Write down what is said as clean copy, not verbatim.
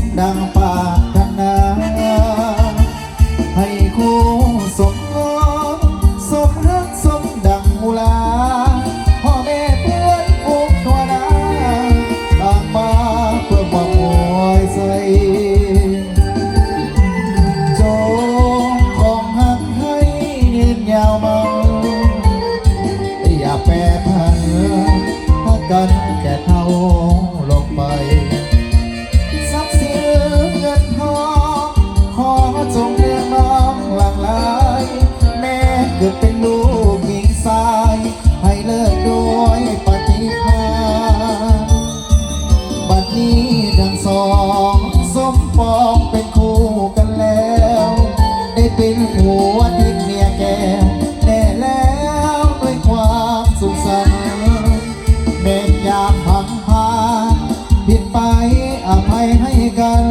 มดังปากกันนาให้คู่สมรสสมรักสมดังมูลาพ่อแม่เพื่อนฝูงตัวนาต่างมาเพื่อความโวยใสจงของหักให้ยืนยาวมาอย่าแปรผันพักกันแก่เท่าลงไปทรัพย์สินเงินทองขอจงเรียงน้องหลั่งไหลแม่เกิดเป็นลูกหญิงชายให้เลิกด้วยปฏิภาณบัดนี้ทั้งสองสมปองเป็นคู่กันแล้วได้เป็นผัวทิ้งเมียแก้วแน่แล้วด้วยความสุขสันต์แม่อยากพังพาผิดไปอภัยให้กัน